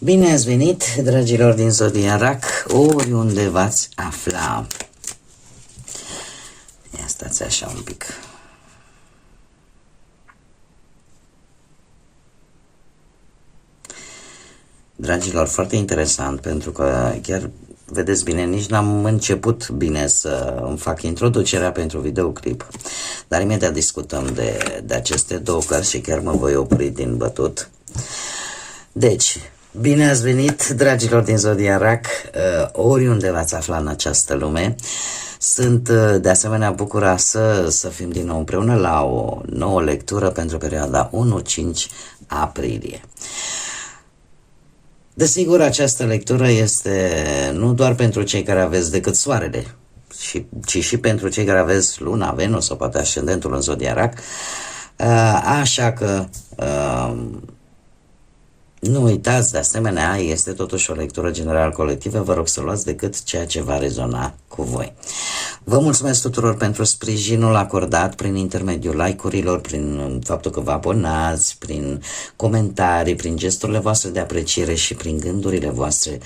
Bine ați venit, dragilor din Zodia Rac, oriunde v-ați afla. Ia stați așa un pic. Dragilor, foarte interesant, pentru că chiar vedeți bine, nici n-am început bine să îmi fac introducerea pentru videoclip, dar imediat discutăm de aceste două cărți și chiar mă voi opri din bătut. Deci, bine ați venit, dragilor din Zodia Rac, oriunde v-ați afla în această lume. Sunt de asemenea bucuroasă să fim din nou împreună la o nouă lectură pentru perioada 1-5 aprilie. Desigur, această lectură este nu doar pentru cei care aveți decât soarele, ci și pentru cei care aveți luna, Venus sau poate ascendentul în Zodia Rac, așa că nu uitați, de asemenea, este totuși o lectură general colectivă, vă rog să luați decât ceea ce va rezona cu voi. Vă mulțumesc tuturor pentru sprijinul acordat prin intermediul like-urilor, prin faptul că vă abonați, prin comentarii, prin gesturile voastre de apreciere și prin gândurile voastre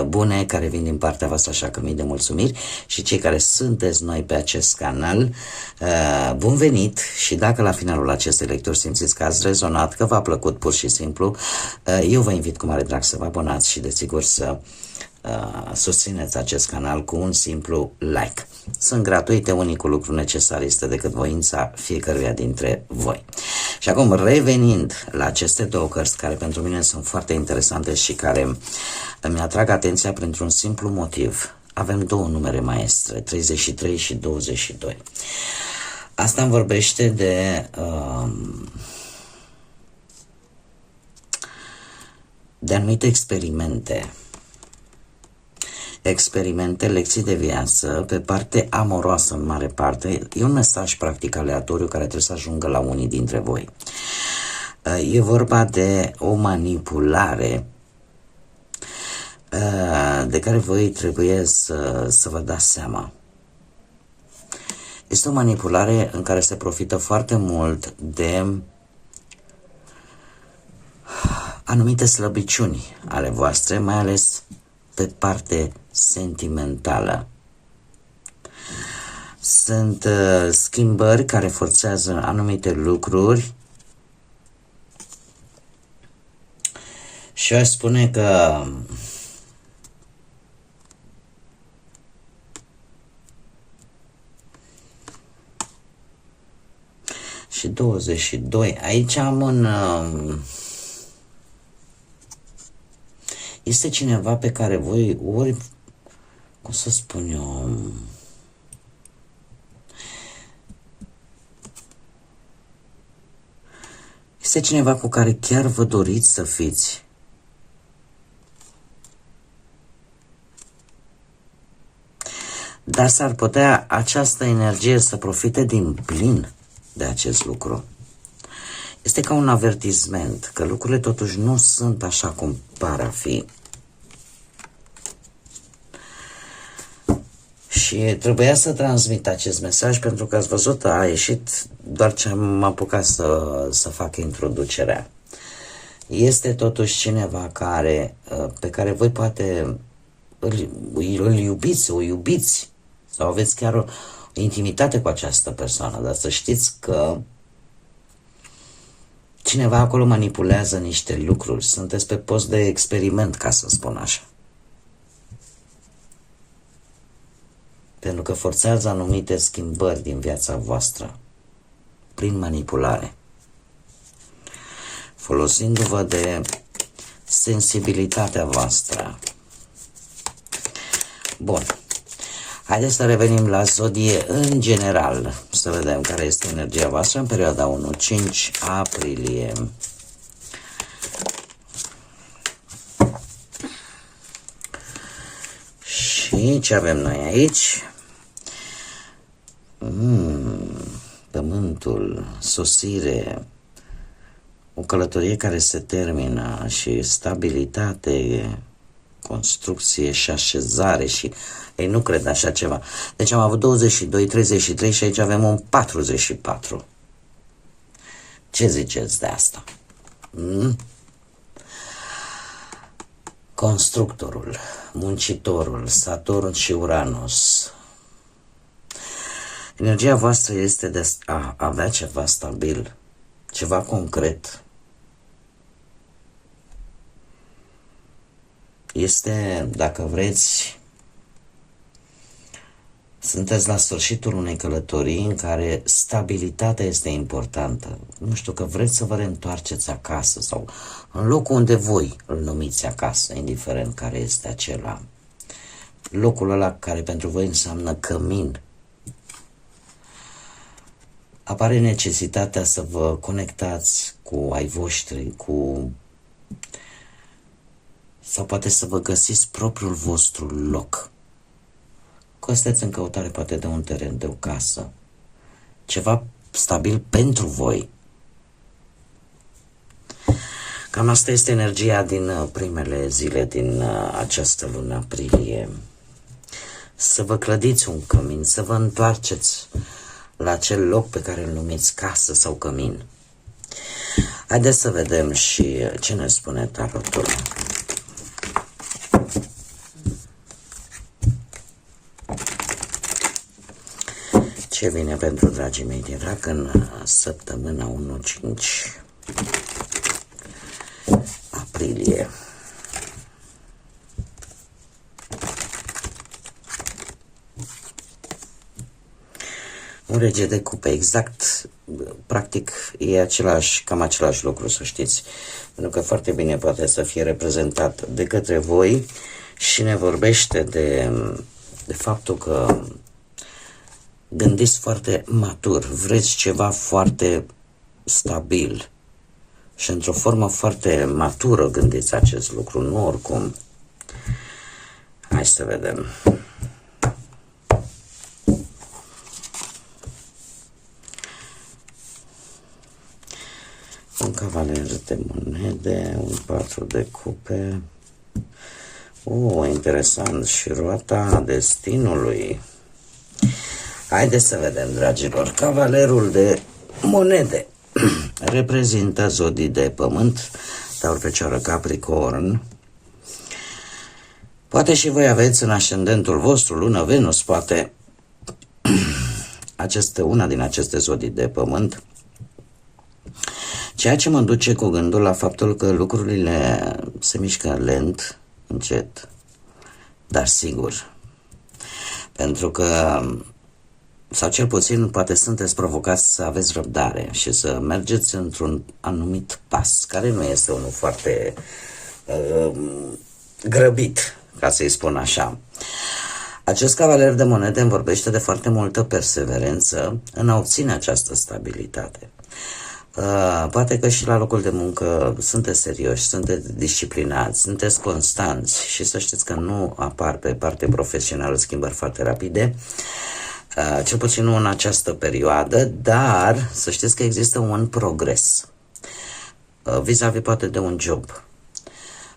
bune care vin din partea voastră, așa că mii de mulțumiri. Și cei care sunteți noi pe acest canal, bun venit, și dacă la finalul acestei lecturi simțiți că ați rezonat, că v-a plăcut pur și simplu, eu vă invit cu mare drag să vă abonați și desigur să susțineți acest canal cu un simplu like. Sunt gratuite, unicul lucru necesar este decât voința fiecăruia dintre voi. Și acum, revenind la aceste două cărți care pentru mine sunt foarte interesante și care îmi atrag atenția printr-un simplu motiv. Avem două numere maestre, 33 și 22. Asta îmi vorbește de anumite experimente, lecții de viață, pe parte amoroasă în mare parte. E un mesaj practic aleatoriu care trebuie să ajungă la unii dintre voi. E vorba de o manipulare de care voi trebuie să vă dați seama. Este o manipulare în care se profită foarte mult de anumite slăbiciuni ale voastre, mai ales pe parte sentimentală. Sunt schimbări care forțează anumite lucruri și eu aș spune că și 22. Aici am este cineva pe care voi ori, cum să spun eu, este cineva cu care chiar vă doriți să fiți. Dar s-ar putea această energie să profite din plin de acest lucru. Este ca un avertisment că lucrurile totuși nu sunt așa cum par a fi. Și trebuia să transmit acest mesaj pentru că ați văzut, a ieșit doar ce am apucat să fac introducerea. Este totuși cineva pe care voi poate îl iubiți, o iubiți sau aveți chiar o intimitate cu această persoană, dar să știți că cineva acolo manipulează niște lucruri. Sunteți pe post de experiment, ca să spun așa. Pentru că forțează anumite schimbări din viața voastră prin manipulare, folosindu-vă de sensibilitatea voastră. Bun. Haideți să revenim la zodie în general, să vedem care este energia voastră în perioada 1-5 aprilie. Și ce avem noi aici? Pământul, sosire, o călătorie care se termină și stabilitate, construcție și așezare și... Ei, nu cred așa ceva. Deci am avut 22, 33 și aici avem un 44. Ce ziceți de asta? constructorul, muncitorul, Saturn și Uranus. Energia voastră este de a avea ceva stabil, ceva concret. Este, dacă vreți, sunteți la sfârșitul unei călătorii în care stabilitatea este importantă. Nu știu, că vreți să vă reîntoarceți acasă sau în locul unde voi îl numiți acasă, indiferent care este acela. Locul ăla care pentru voi înseamnă cămin. Apare necesitatea să vă conectați cu ai voștri, sau poate să vă găsiți propriul vostru loc. Că sunteți în căutare poate de un teren, de o casă, ceva stabil pentru voi. Cam asta este energia din primele zile din această lună aprilie. Să vă clădiți un cămin, să vă întoarceți la acel loc pe care îl numiți casă sau cămin. Haideți să vedem și ce ne spune tarotul. Ce vine pentru dragii mei din RAC în săptămâna 1-5 aprilie? Un rege de cupe, exact, practic e cam același lucru, să știți, pentru că foarte bine poate să fie reprezentat de către voi și ne vorbește de faptul că gândiți foarte matur, vreți ceva foarte stabil și într-o formă foarte matură gândiți acest lucru, nu oricum. Hai să vedem. Un cavaler de monede, un 4 de cupe. Interesant, și roata destinului. Haideți să vedem, dragilor. Cavalerul de monede reprezintă zodii de pământ, Taur, Fecioară, Capricorn. Poate și voi aveți în ascendentul vostru lună Venus, poate una din aceste zodii de pământ, ceea ce mă duce cu gândul la faptul că lucrurile se mișcă lent, încet, dar sigur. Pentru că, sau cel puțin, poate sunteți provocați să aveți răbdare și să mergeți într-un anumit pas, care nu este unul foarte grăbit, ca să-i spun așa. Acest cavaler de monede îmi vorbește de foarte multă perseverență în a obține această stabilitate. Poate că și la locul de muncă sunteți serioși, sunteți disciplinați, sunteți constanți și să știți că nu apar pe partea profesională schimbări foarte rapide, cel puțin nu în această perioadă, dar să știți că există un progres vis-a-vis poate de un job,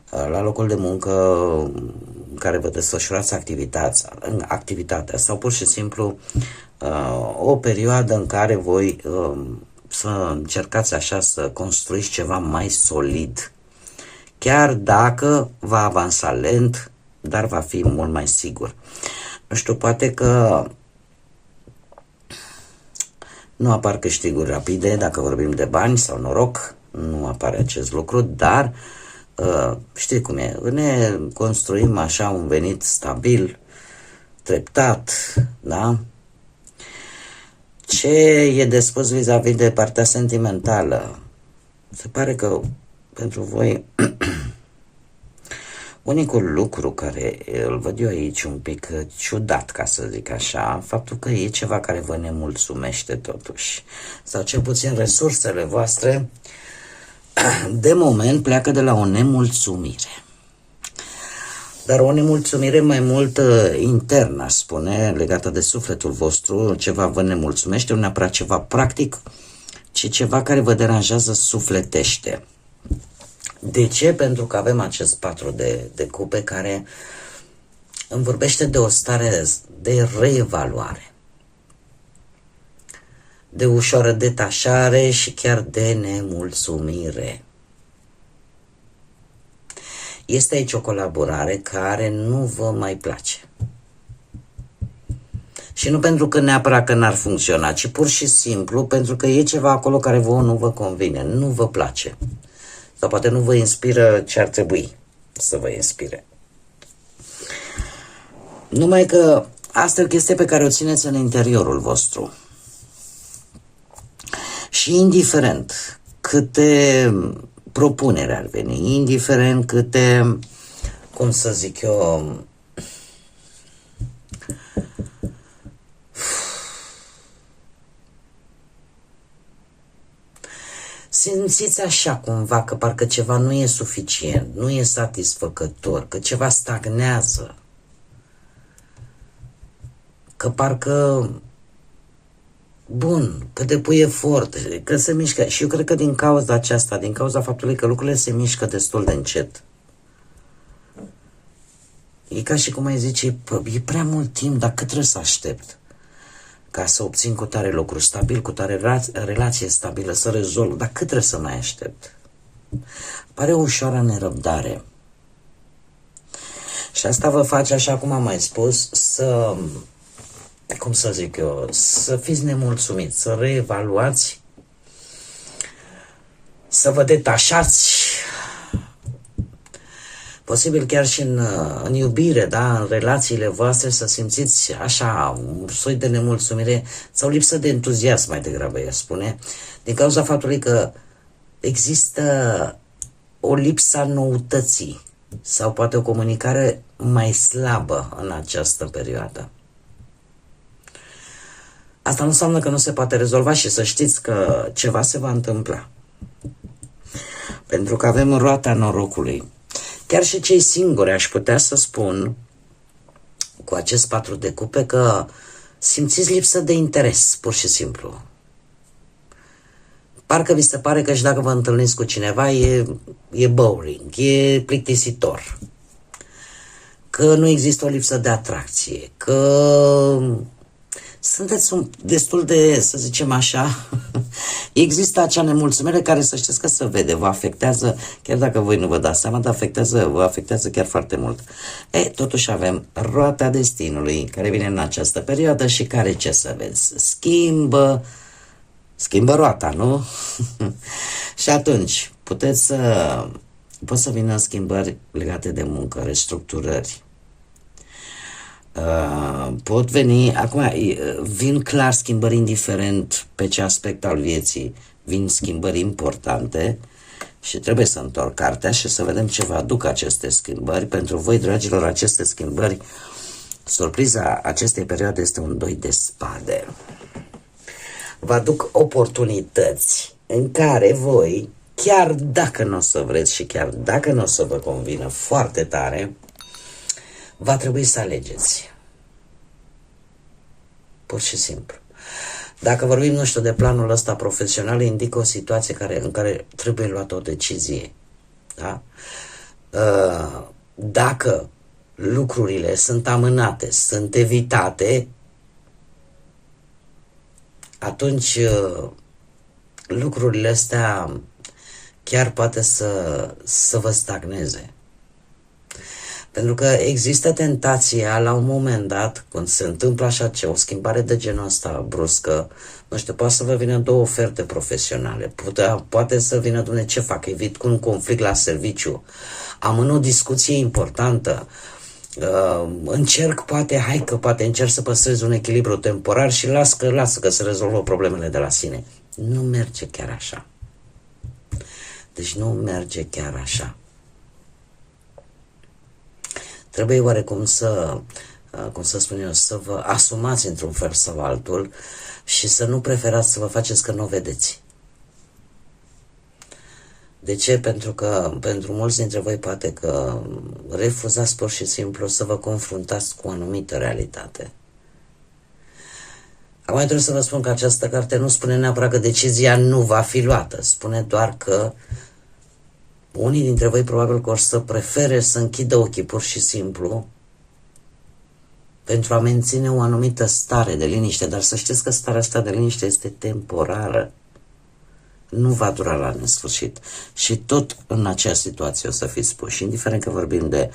la locul de muncă în care vă desfășurați activitatea sau pur și simplu o perioadă în care voi să încercați așa să construiți ceva mai solid, chiar dacă va avansa lent, dar va fi mult mai sigur. Nu știu, poate că nu apar câștiguri rapide dacă vorbim de bani sau noroc, nu apare acest lucru, dar știi cum e, ne construim așa un venit stabil, treptat, da? Ce e de spus vis-a-vis de partea sentimentală? Se pare că pentru voi unicul lucru care îl văd eu aici un pic ciudat, ca să zic așa, faptul că e ceva care vă nemulțumește totuși, sau cel puțin resursele voastre de moment pleacă de la o nemulțumire. Dar o nemulțumire mai mult internă, aș spune, legată de sufletul vostru, ceva vă nemulțumește, nu neapărat ceva practic, ci ceva care vă deranjează sufletește. De ce? Pentru că avem acest 4 de cupe care îmi vorbește de o stare de reevaluare, de ușoară detașare și chiar de nemulțumire. Este aici o colaborare care nu vă mai place. Și nu pentru că neapărat că n-ar funcționa, ci pur și simplu pentru că e ceva acolo care vouă nu vă convine, nu vă place. Sau poate nu vă inspiră ce ar trebui să vă inspire. Numai că asta e o chestie pe care o țineți în interiorul vostru. Și indiferent câte propuneri ar veni, indiferent câte, cum să zic eu, simțiți așa cumva că parcă ceva nu e suficient, nu e satisfăcător, că ceva stagnează, că parcă, bun, că depui efort, că se mișcă. Și eu cred că din cauza aceasta, din cauza faptului că lucrurile se mișcă destul de încet, e ca și cum ai zice, e prea mult timp, dar cât trebuie să aștept ca să obțin cu tare lucru stabil, cu tare relație stabilă, să rezolv, dar cât trebuie să mai aștept? Pare o ușoară nerăbdare. Și asta vă face, așa cum am mai spus, să, cum să zic eu, să fiți nemulțumiți, să reevaluați, să vă detașați, posibil chiar și în iubire, da, în relațiile voastre, să simțiți așa un soi de nemulțumire sau lipsă de entuziasm, mai degrabă, ea spune, din cauza faptului că există o lipsă a noutății sau poate o comunicare mai slabă în această perioadă. Asta nu înseamnă că nu se poate rezolva și să știți că ceva se va întâmpla. Pentru că avem roata norocului. Chiar și cei singuri, aș putea să spun, cu acest 4 de cupe, că simțiți lipsă de interes, pur și simplu. Parcă vi se pare că și dacă vă întâlniți cu cineva e boring, e plictisitor, că nu există o lipsă de atracție, că sunteți destul de, să zicem așa, există acea nemulțumire care, să știți că se vede, vă afectează, chiar dacă voi nu vă dați seama, dar vă afectează chiar foarte mult. Totuși avem roata destinului care vine în această perioadă și care, ce să vezi, schimbă roata, nu? Și atunci pot să vină schimbări legate de muncă, restructurări. Pot veni, acum vin clar schimbări indiferent pe ce aspect al vieții, vin schimbări importante și trebuie să întorc cartea și să vedem ce vă aduc aceste schimbări. Pentru voi, dragilor, aceste schimbări, surpriza acestei perioade este un 2 de spade. Vă aduc oportunități în care voi, chiar dacă nu o să vreți și chiar dacă nu o să vă convină foarte tare, va trebui să alegeți. Pur și simplu. Dacă vorbim, nu știu, de planul ăsta profesional, indică o situație în care trebuie luată o decizie. Da? Dacă lucrurile sunt amânate, sunt evitate, atunci lucrurile astea chiar poate să vă stagneze. Pentru că există tentația la un moment dat, când se întâmplă așa o schimbare de genul ăsta bruscă, nu știu, poate să vă vină 2 oferte profesionale, poate să vină, Doamne, ce fac, evit cu un conflict la serviciu, am în o discuție importantă, poate încerc să păstrez un echilibru temporar și lasă că se rezolvă problemele de la sine. Nu merge chiar așa. Deci nu merge chiar așa. Trebuie oarecum să spun eu, să vă asumați într-un fel sau altul și să nu preferați să vă faceți că nu o vedeți. De ce? Pentru că pentru mulți dintre voi poate că refuzați pur și simplu să vă confruntați cu o anumită realitate. Acum trebuie să vă spun că această carte nu spune neapărat că decizia nu va fi luată, spune doar că unii dintre voi probabil că or să prefere să închidă ochii pur și simplu pentru a menține o anumită stare de liniște, dar să știți că starea asta de liniște este temporară. nu va dura la nesfârșit și tot în acea situație o să fiți puși, indiferent că vorbim de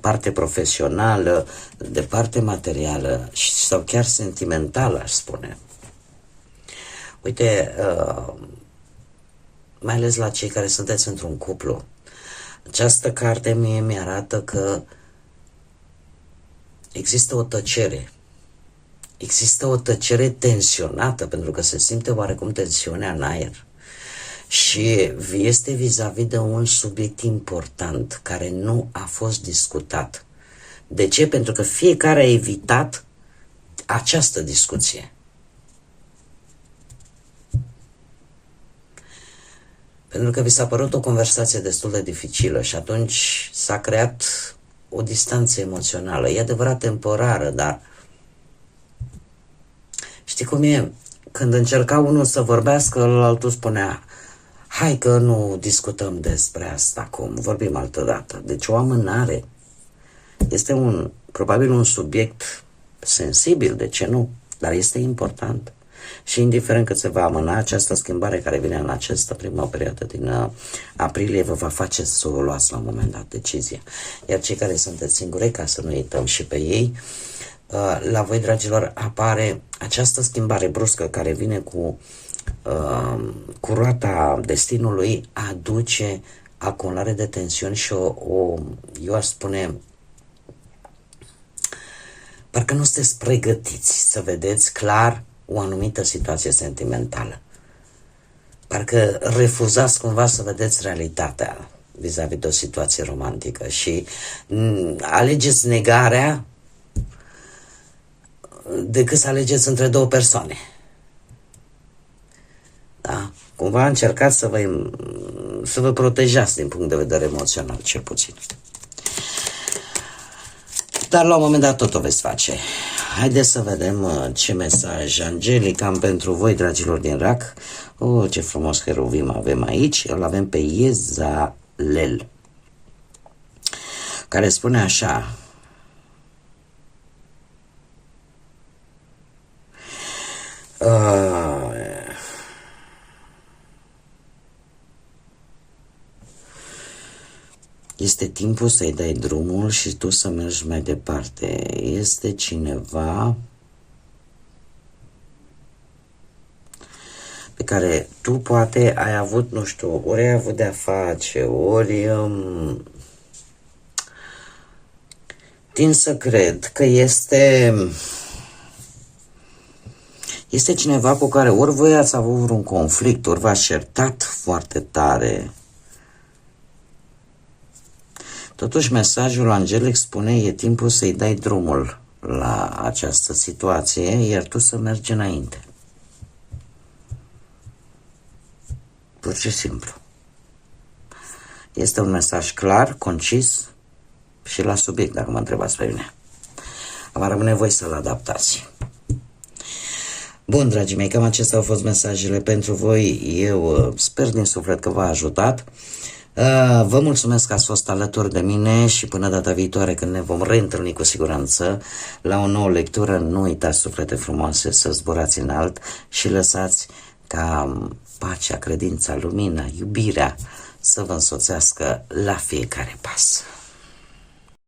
parte profesională, de parte materială sau chiar sentimentală, aș spune. Uite, mai ales la cei care sunteți într-un cuplu, această carte mie mi-arată că există o tăcere. Există o tăcere tensionată, pentru că se simte oarecum tensiunea în aer. Și este vis-a-vis de un subiect important care nu a fost discutat. De ce? Pentru că fiecare a evitat această discuție. Pentru că vi s-a părut o conversație destul de dificilă și atunci s-a creat o distanță emoțională. E adevărat temporară, dar știi cum e? Când încerca unul să vorbească, altul spunea: hai că nu discutăm despre asta acum, vorbim altă dată. Deci o amânare este probabil un subiect sensibil, de ce nu? Dar este important. Și indiferent cât se va amâna, această schimbare care vine în această primă perioadă din aprilie vă va face să o luați la un moment dat decizia. Iar cei care sunteți singuri, ca să nu uităm și pe ei, la voi, dragilor, apare această schimbare bruscă care vine cu roata destinului, aduce acumulare de tensiuni și eu aș spune, parcă nu sunteți pregătiți să vedeți clar o anumită situație sentimentală. Parcă refuzați cumva să vedeți realitatea vis-a-vis de o situație romantică și alegeți negarea decât să alegeți între două persoane. Da? Cumva încercați să vă protejați din punct de vedere emoțional, cel puțin. Dar la un moment dat tot o veți face. Haideți să vedem ce mesaj angelic am pentru voi, dragilor din RAC. Ce frumos heruvim avem aici. Îl avem pe Iezalel, care spune așa: este timpul să-i dai drumul și tu să mergi mai departe. Este cineva pe care tu poate ai avut, nu știu, ori ai avut de-a face, ori tind să cred că este cineva cu care ori voi ați avut vreun conflict, ori v-ați certat foarte tare. Totuși, mesajul angelic spune: e timpul să-i dai drumul la această situație, iar tu să mergi înainte. Pur și simplu. Este un mesaj clar, concis și la subiect, dacă mă întrebați pe mine. Va rămâne voi să-l adaptați. Bun, dragii mei, cam acestea au fost mesajele pentru voi. Eu sper din suflet că v-a ajutat. Vă mulțumesc că ați fost alături de mine și până data viitoare, când ne vom reîntâlni cu siguranță la o nouă lectură, nu uitați, suflete frumoase, să zburați înalt și lăsați ca pacea, credința, lumina, iubirea să vă însoțească la fiecare pas.